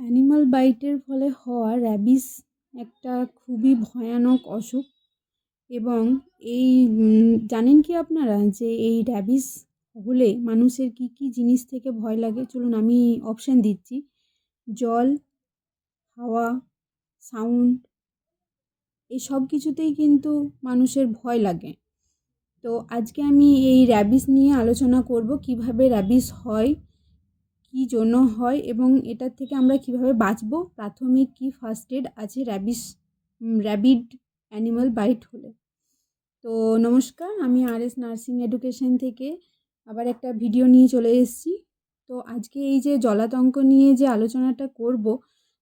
Animal বাইটের ফলে হওয়া র্যাবিস একটা খুবই ভয়ানক অসুখ এবং এই জানেন কি আপনারা যে এই র্যাবিস হলে মানুষের কি কি জিনিস থেকে ভয় লাগে? চলুন আমি অপশান দিচ্ছি। জল, হাওয়া, সাউন্ড, এই সব কিছুতেই কিন্তু মানুষের ভয় লাগে। তো আজকে আমি এই র্যাবিস নিয়ে আলোচনা করব, কিভাবে র্যাবিস হয়, কী জন্য হয় এবং এটার থেকে আমরা কিভাবে বাঁচব, প্রাথমিক কি ফার্স্ট এড আছে র্যাবিড অ্যানিমাল বাইট হলে। তো নমস্কার, আমি RS নার্সিং এডুকেশন থেকে আবার একটা ভিডিও নিয়ে চলে এসেছি। তো আজকে এই যে জলাতঙ্ক নিয়ে যে আলোচনাটা করব,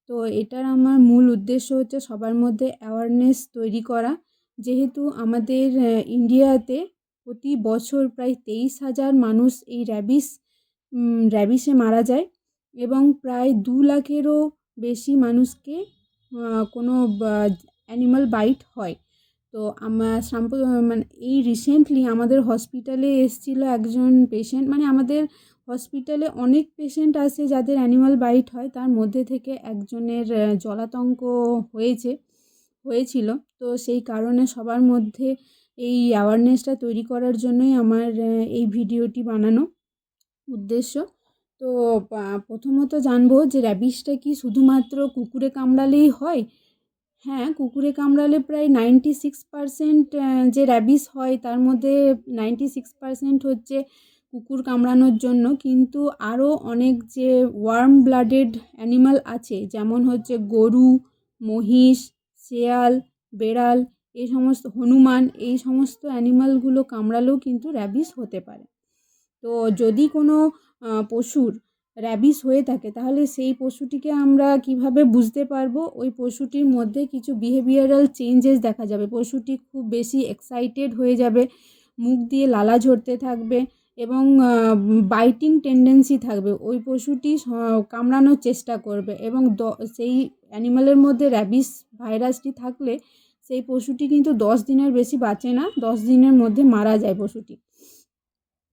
তো এটার আমার মূল উদ্দেশ্য হচ্ছে সবার মধ্যে অ্যাওয়ারনেস তৈরি করা। যেহেতু আমাদের ইন্ডিয়াতে প্রতি বছর প্রায় 23,000 মানুষ এই র্যাবিসে মারা যায় এবং প্রায় 2 লাখেরও বেশি মানুষকে কোনো অ্যানিমাল বাইট হয়। তো আমার মানে এই রিসেন্টলি আমাদের হসপিটালে এসেছিলো একজন পেশেন্ট, মানে আমাদের হসপিটালে অনেক পেশেন্ট আসে যাদের অ্যানিমাল বাইট হয়, তার মধ্যে থেকে একজনের জলাতঙ্ক হয়েছিল। তো সেই কারণে সবার মধ্যে এই অ্যাওয়ারনেসটা তৈরি করার জন্যই আমার এই ভিডিওটি বানানো উদ্দেশ্য। তো প্রথমত জানবো যে র্যাবিসটা কি শুধুমাত্র কুকুরে কামড়ালেই হয়? হ্যাঁ, কুকুরে কামড়ালে প্রায় 96% যে র্যাবিস হয় তার মধ্যে 96% হচ্ছে কুকুর কামড়ানোর জন্য, কিন্তু আরও অনেক যে ওয়ার্ম ব্লাডেড অ্যানিমাল আছে, যেমন হচ্ছে গরু, মহিষ, শেয়াল, বেড়াল, এই সমস্ত হনুমান, এই সমস্ত অ্যানিমালগুলো কামড়ালেও কিন্তু র্যাবিস হতে পারে। তো যদি কোনো পশুর র্যাবিস হয়ে থাকে তাহলে সেই পশুটিকে আমরা কিভাবে বুঝতে পারবো? ওই পশুটির মধ্যে কিছু বিহেভিয়ারাল চেঞ্জেস দেখা যাবে। পশুটি খুব বেশি এক্সাইটেড হয়ে যাবে, মুখ দিয়ে লালা ঝরতে থাকবে এবং বাইটিং টেন্ডেন্সি থাকবে। ওই পশুটি কামড়ানোর চেষ্টা করবে এবং সেই অ্যানিমালের মধ্যে র্যাবিস ভাইরাসটি থাকলে সেই পশুটি কিন্তু 10 দিনের বেশি বাঁচে না, 10 দিনের মধ্যে মারা যায় পশুটি।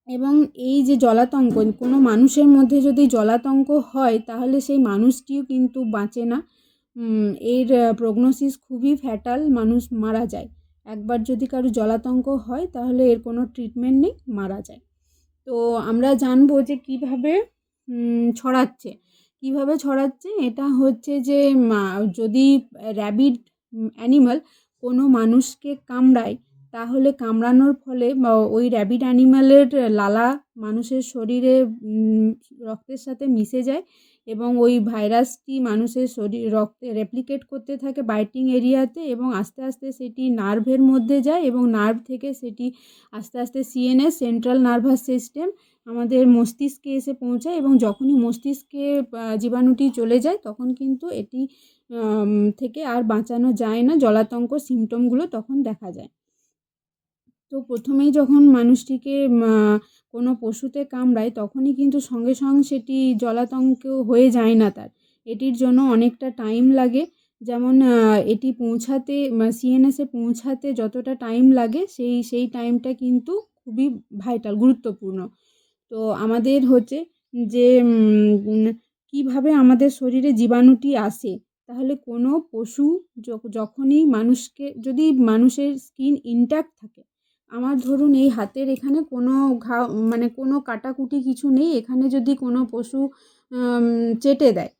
এবং এই যে জলাতঙ্ক, কোনো মানুষের মধ্যে যদি জলাতঙ্ক হয় তাহলে সেই মানুষটিও কিন্তু বাঁচে না। এর প্রগনোসিস খুবই ফ্যাটাল, মানুষ মারা যায়। একবার যদি কারো জলাতঙ্ক হয় তাহলে এর কোনো ট্রিটমেন্ট নেই, মারা যায়। তো আমরা জানবো যে কিভাবে ছড়াচ্ছে। এটা হচ্ছে যে যদি র্যাবিড অ্যানিমাল কোনো মানুষকে কামড়ায় তাহলে কামড়ানোর ফলে ওই র্যাবিড অ্যানিমালের লালা মানুষের শরীরে রক্তের সাথে মিশে যায় এবং ওই ভাইরাসটি মানুষের রক্তে রেপ্লিকেট করতে থাকে বাইটিং এরিয়াতে এবং আস্তে আস্তে সেটি নার্ভের মধ্যে যায় এবং নার্ভ থেকে সেটি আস্তে আস্তে CNS, সেন্ট্রাল নার্ভাস সিস্টেম, আমাদের মস্তিষ্কে এসে পৌঁছায় এবং যখনই মস্তিষ্কে জীবাণুটি চলে যায় তখন কিন্তু এটি থেকে আর বাঁচানো যায় না। জলাতঙ্ক সিমটমগুলো তখন দেখা যায়। তো প্রথমেই যখন মানুষটিকে কোনো পশুতে কামড়ায় তখনই কিন্তু সঙ্গে সঙ্গে সেটি জলাতঙ্ক হয়ে যায় না তার। এটির জন্য অনেকটা টাইম লাগে। যেমন এটি পৌঁছাতে CNSে পৌঁছাতে যতটা টাইম লাগে সেই টাইমটা কিন্তু খুবই ভাইটাল, গুরুত্বপূর্ণ। তো আমাদের হচ্ছে যে কীভাবে আমাদের শরীরে জীবাণুটি আসে, তাহলে কোনো পশু যখনই যদি মানুষের স্কিন ইনট্যাক্ট থাকে, আমার ধরুন এই হাতের এখানে কোনো মানে কোনো কাটাকুটি কিছু নেই, এখানে যদি কোনো পশু চেটে দেয়,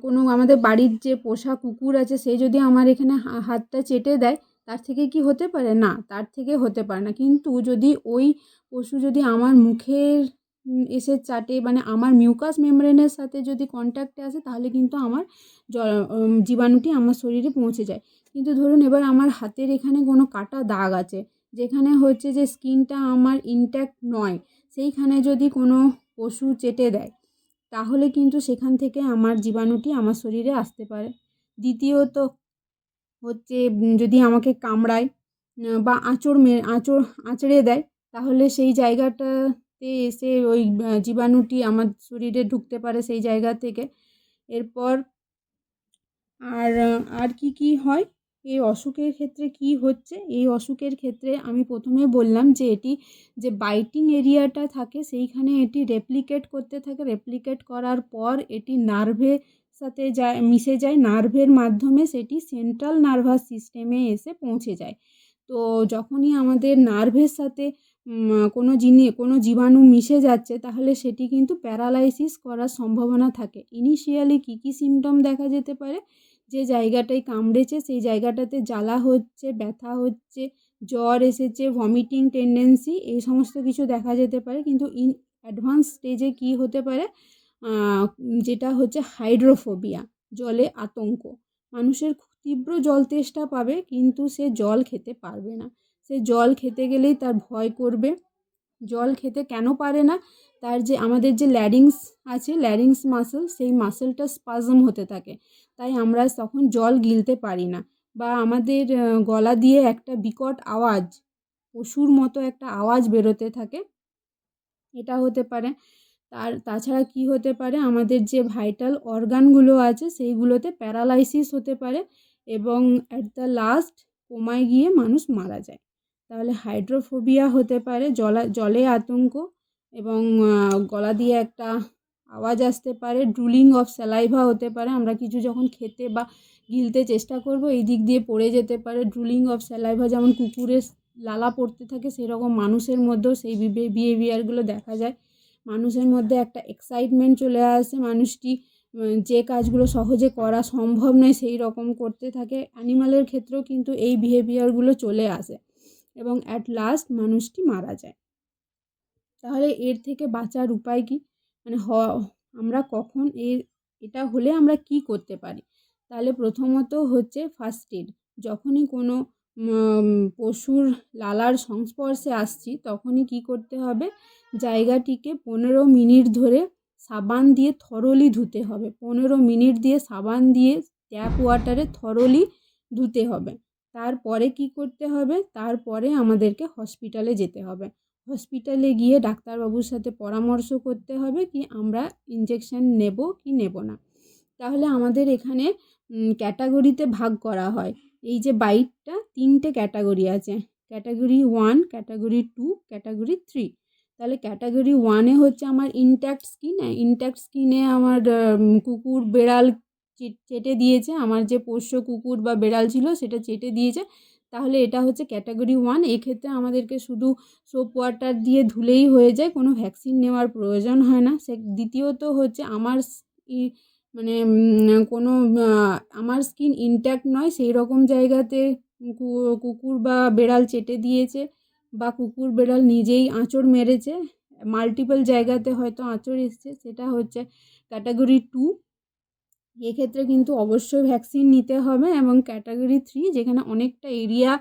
কোনো আমাদের বাড়ির যে পোষা কুকুর আছে সে যদি আমার এখানে হাতটা চেটে দেয়, তার থেকে কি হতে পারে? না, তার থেকে হতে পারে না। কিন্তু যদি ওই পশু যদি আমার মুখের এসে চাটে, মানে আমার মিউকাস মেমব্রেনের সাথে যদি কন্ট্যাক্টে আসে তাহলে কিন্তু আমার জীবাণুটি আমার শরীরে পৌঁছে যায়। কিন্তু ধরুন এবার আমার হাতের এখানে কোনো কাটা দাগ আছে, যেখানে হচ্ছে যে স্কিনটা আমার ইনট্যাক্ট নয়, সেইখানে যদি কোনো পশু চেটে দেয় তাহলে কিন্তু সেখান থেকে আমার জীবাণুটি আমার শরীরে আসতে পারে। দ্বিতীয়ত হচ্ছে যদি আমাকে কামড়ায় বা আঁচড়ে দেয় তাহলে সেই জায়গাটাতে এসে ওই জীবাণুটি আমার শরীরে ঢুকতে পারে সেই জায়গা থেকে। এরপর আর কি হয় এই অসুখের ক্ষেত্রে? কি হচ্ছে এই অসুখের ক্ষেত্রে? আমি প্রথমে বললাম যে এটি যে বাইটিং এরিয়াটা থাকে সেইখানে এটি রেপ্লিকেট করতে থাকে, রেপ্লিকেট করার পর এটি নার্ভে সাথে যায়, মিশে যায়, নার্ভের মাধ্যমে সেটি সেন্ট্রাল নার্ভাস সিস্টেমে এসে পৌঁছে যায়। তো যখনই আমাদের নার্ভের সাথে কোনো জীবাণু মিশে যাচ্ছে, তাহলে সেটি কিন্তু প্যারালাইসিস করার সম্ভাবনা থাকে। ইনিশিয়ালি কী কী সিমটম দেখা যেতে পারে? যে জায়গাটায় কামড়েছে সেই জায়গাটাতে জ্বালা হচ্ছে, ব্যথা হচ্ছে, জ্বর এসেছে, ভমিটিং টেন্ডেন্সি, এই সমস্ত কিছু দেখা যেতে পারে। কিন্তু অ্যাডভান্স স্টেজে কী হতে পারে, যেটা হচ্ছে হাইড্রোফোবিয়া, জলে আতঙ্ক। মানুষের তীব্র জল তেষ্টা পাবে, কিন্তু সে জল খেতে পারবে না। সে জল খেতে গেলেই তার ভয় করবে। জল খেতে কেন পারে না? তার যে আমাদের যে ল্যারিংস আছে, ল্যারিংস মাসল, সেই মাসলটা স্পাজম হতে থাকে, তাই আমরা তখন জল গিলতে পারি না। বা আমাদের গলা দিয়ে একটা বিকট আওয়াজ, পশুর মতো একটা আওয়াজ বেরোতে থাকে, এটা হতে পারে। তাছাড়া কি হতে পারে, আমাদের যে ভাইটাল অর্গানগুলো আছে সেইগুলোতে প্যারালাইসিস হতে পারে, এবং অ্যাট দ্য লাস্ট কোমায় গিয়ে মানুষ মারা যায়। তাহলে হাইড্রোফোবিয়া হতে পারে, জলে আতঙ্ক, এবং গলা দিয়ে একটা আওয়াজ আসতে পারে, ড্রুলিং অফ স্যালাইভা হতে পারে। আমরা কিছু যখন খেতে বা গিলতে চেষ্টা করব, এই দিক দিয়ে পড়ে যেতে পারে। ড্রুলিং অফ স্যালাইভা যেমন কুকুরের লালা পড়তে থাকে, সেরকম মানুষের মধ্যেও সেই বিহেভিয়ারগুলো দেখা যায়। মানুষের মধ্যে একটা এক্সাইটমেন্ট চলে আসে, মানুষটি যে কাজগুলো সহজে করা সম্ভব নয় সেই রকম করতে থাকে। অ্যানিমালের ক্ষেত্রেও কিন্তু এই বিহেভিয়ারগুলো চলে আসে, এবং অ্যাট লাস্ট মানুষটি মারা যায়। তাহলে এর থেকে বাঁচার উপায় কি? মানে আমরা কখন এটা হলে আমরা কি করতে পারি? তাহলে প্রথমত হচ্ছে ফার্স্ট এড। যখনই কোনো পশুর লালার সংস্পর্শে আসছি, তখনই কি করতে হবে? জায়গাটিকে 15 মিনিট ধরে সাবান দিয়ে থরোলি ধুতে হবে। 15 মিনিট দিয়ে সাবান দিয়ে ট্যাপ ওয়াটারে থরোলি ধুতে হবে। তারপরে কি করতে হবে? তারপরে আমাদেরকে হসপিটালে যেতে হবে। হসপিটালে গিয়ে ডাক্তারবাবুর সাথে পরামর্শ করতে হবে কি আমরা ইনজেকশন নেব কি নেব না। তাহলে আমাদের এখানে ক্যাটাগরিতে ভাগ করা হয়। এই যে বাইটটা 3টে ক্যাটাগরি আছে, ক্যাটাগরি 1, ক্যাটাগরি 2, ক্যাটাগরি 3। তাহলে ক্যাটাগরি 1-এ হচ্ছে আমার ইনট্যাক্ট স্কিন। ইনট্যাক্ট স্কিনে আমার কুকুর বেড়াল চেটে দিয়েছে, আমার যে পোষ্য কুকুর বা বেড়াল ছিল সেটা চেটে দিয়েছে, তাহলে এটা হচ্ছে ক্যাটাগরি 1। এক্ষেত্রে আমাদেরকে শুধু সোপ ওয়াটার দিয়ে ধুলেই হয়ে যায়, কোনো ভ্যাকসিন নেওয়ার প্রয়োজন হয় না। দ্বিতীয়ত হচ্ছে আমার মানে কোনো আমার স্কিন ইনট্যাক্ট নয় সেই রকম জায়গাতে কুকুর বা বেড়াল চেটে দিয়েছে, বা কুকুর বেড়াল নিজেই আঁচড় মেরেছে, মাল্টিপল জায়গাতে হয়তো আঁচড় এসছে, সেটা হচ্ছে ক্যাটাগরি 2। এক্ষেত্রে কিন্তু অবশ্যই ভ্যাকসিন নিতে হবে। এবং ক্যাটাগরি 3, যেখানে অনেকটা এরিয়া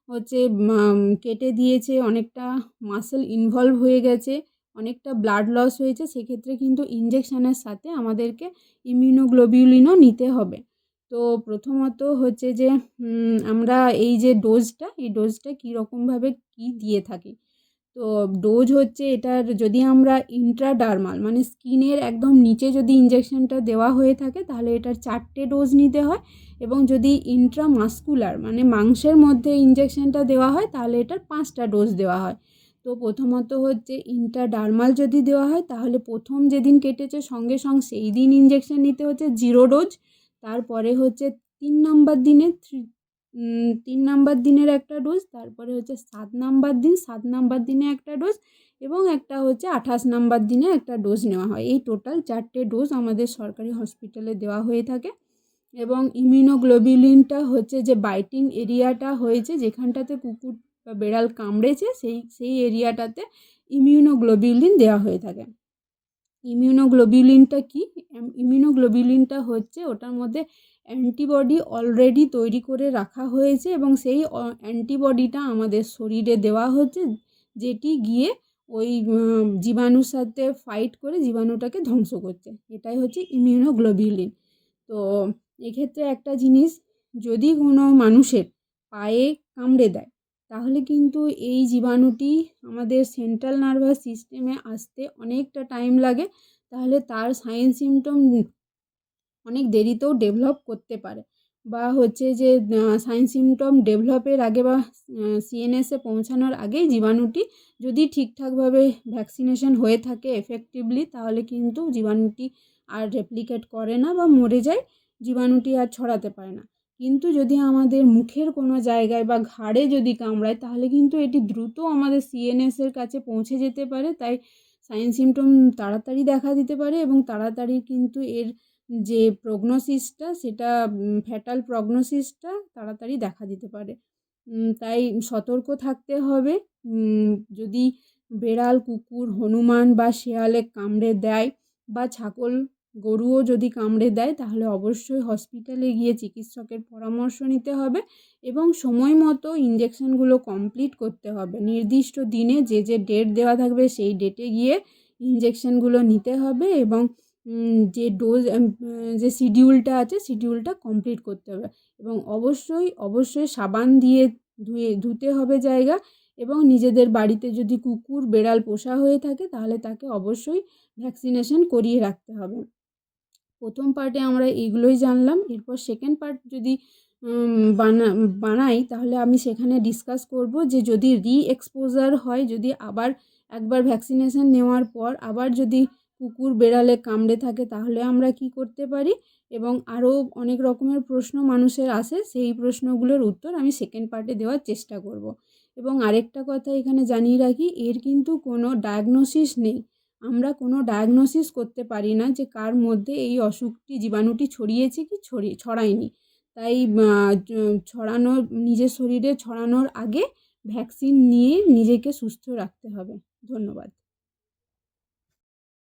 হচ্ছে কেটে দিয়েছে, অনেকটা মাসল ইনভলভ হয়ে গেছে, অনেকটা ব্লাড লস হয়েছে, সেক্ষেত্রে কিন্তু ইনজেকশনের সাথে আমাদেরকে ইমিউনোগ্লোবিউলিনও নিতে হবে। তো প্রথমত হচ্ছে যে আমরা এই যে ডোজটা, এই ডোজটা কীরকমভাবে কী দিয়ে থাকি। তো ডোজ হচ্ছে এটার, যদি আমরা ইন্ট্রাডার্মাল মানে স্কিনের একদম নিচে যদি ইনজেকশনটা দেওয়া হয়ে থাকে, তাহলে এটার 4টে ডোজ নিতে হয়। এবং যদি ইন্ট্রামাস্কুলার মানে মাংসের মধ্যে ইনজেকশনটা দেওয়া হয়, তাহলে এটার 5টা ডোজ দেওয়া হয়। তো প্রথমত হচ্ছে ইন্ট্রাডার্মাল যদি দেওয়া হয়, তাহলে প্রথম যেদিন কেটেছে সঙ্গে সঙ্গে সেই দিন ইনজেকশন নিতে হচ্ছে 0 ডোজ। তারপরে হচ্ছে 3 নাম্বার দিনে 3 নাম্বার দিনের একটা ডোজ, তারপরে হচ্ছে 7 নাম্বার দিন, 7 নাম্বার দিনে একটা ডোজ, এবং একটা হচ্ছে 28 নাম্বার দিনে একটা ডোজ নেওয়া হয়। এই টোটাল 4টে ডোজ আমাদের সরকারি হসপিটালে দেওয়া হয়ে থাকে। এবং ইমিউনোগ্লোবিউলিনটা হচ্ছে যে বাইটিং এরিয়াটা হয়েছে, যেখানটাতে কুকুর বা বেড়াল কামড়েছে, সেই এরিয়াটাতে ইমিউনোগ্লোবিউলিন দেওয়া হয়ে থাকে। ইমিউনোগ্লোবিউলিনটা কি? ইমিউনোগ্লোবিউলিনটা হচ্ছে ওটার মধ্যে অ্যান্টিবডি অলরেডি তৈরি করে রাখা হয়েছে, এবং সেই অ্যান্টিবডিটা আমাদের শরীরে দেওয়া হচ্ছে, যেটি গিয়ে ওই জীবাণুর সাথে ফাইট করে জীবাণুটাকে ধ্বংস করছে। এটাই হচ্ছে ইমিউনোগ্লোবিউলিন। তো এক্ষেত্রে একটা জিনিস, যদি কোনো মানুষের পায়ে কামড়ে দেয়, তাহলে কিন্তু এই জীবাণুটি আমাদের সেন্ট্রাল নার্ভাস সিস্টেমে আসতে অনেকটা টাইম লাগে। তাহলে তার সাইন সিমটম অনেক দেরিতেও ডেভেলপ করতে পারে, বা হচ্ছে যে সাইন সিমটম ডেভেলপের আগে বা সিএনএসে পৌঁছানোর আগেই জীবাণুটি যদি ঠিকঠাকভাবে ভ্যাকসিনেশন হয়ে থাকে এফেক্টিভলি, তাহলে কিন্তু জীবাণুটি আর রেপ্লিকেট করে না বা মরে যায়, জীবাণুটি আর ছড়াতে পারে না। কিন্তু যদি আমাদের মুখের কোনো জায়গায় বা ঘাড়ে যদি কামড়ায়, তাহলে কিন্তু এটি দ্রুত আমাদের সিএনএসের কাছে পৌঁছে যেতে পারে। তাই সাইন সিমটম তাড়াতাড়ি দেখা দিতে পারে এবং তাড়াতাড়ি কিন্তু এর যে প্রগনোসিসটা, সেটা ফ্যাটাল প্রগনোসিসটা তাড়াতাড়ি দেখা দিতে পারে। তাই সতর্ক থাকতে হবে। যদি বেড়াল, কুকুর, হনুমান বা শেয়ালে কামড়ে দেয় বা ছাগল, গরুও যদি কামড়ে দেয়, তাহলে অবশ্যই হসপিটালে গিয়ে চিকিৎসকের পরামর্শ নিতে হবে এবং সময় মতো ইঞ্জেকশনগুলো কমপ্লিট করতে হবে। নির্দিষ্ট দিনে যে ডেট দেওয়া থাকবে সেই ডেটে গিয়ে ইঞ্জেকশনগুলো নিতে হবে এবং যে ডোজ যে শিডিউলটা আছে শিডিউলটা কমপ্লিট করতে হবে এবং অবশ্যই সাবান দিয়ে ধুতে হবে জায়গা। এবং নিজেদের বাড়িতে যদি কুকুর, বেড়াল পোষা হয়ে থাকে, তাহলে তাকে অবশ্যই ভ্যাকসিনেশন করিয়ে রাখতে হবে। প্রথম পার্টে আমরা এইগুলোই জানলাম। এরপর সেকেন্ড পার্ট যদি বানাই, তাহলে আমি সেখানে ডিসকাস করব যে যদি এক্সপোজার হয়, যদি আবার একবার ভ্যাকসিনেশন নেওয়ার পর আবার যদি কুকুর, বেড়ালে কামড়ে থাকে, তাহলে আমরা কি করতে পারি, এবং আরও অনেক রকমের প্রশ্ন মানুষের আসে, সেই প্রশ্নগুলোর উত্তর আমি সেকেন্ড পার্টে দেওয়ার চেষ্টা করব। এবং আরেকটা কথা এখানে জানিয়ে রাখি, এর কিন্তু কোনো ডায়াগনোসিস নেই। আমরা কোনো ডায়াগনোসিস করতে পারি না যে কার মধ্যে এই অসুখটি, জীবাণুটি ছড়িয়েছে কি ছড়ায়নি। তাই ছড়ানোর, নিজের শরীরে ছড়ানোর আগে ভ্যাকসিন নিয়ে নিজেকে সুস্থ রাখতে হবে। ধন্যবাদ।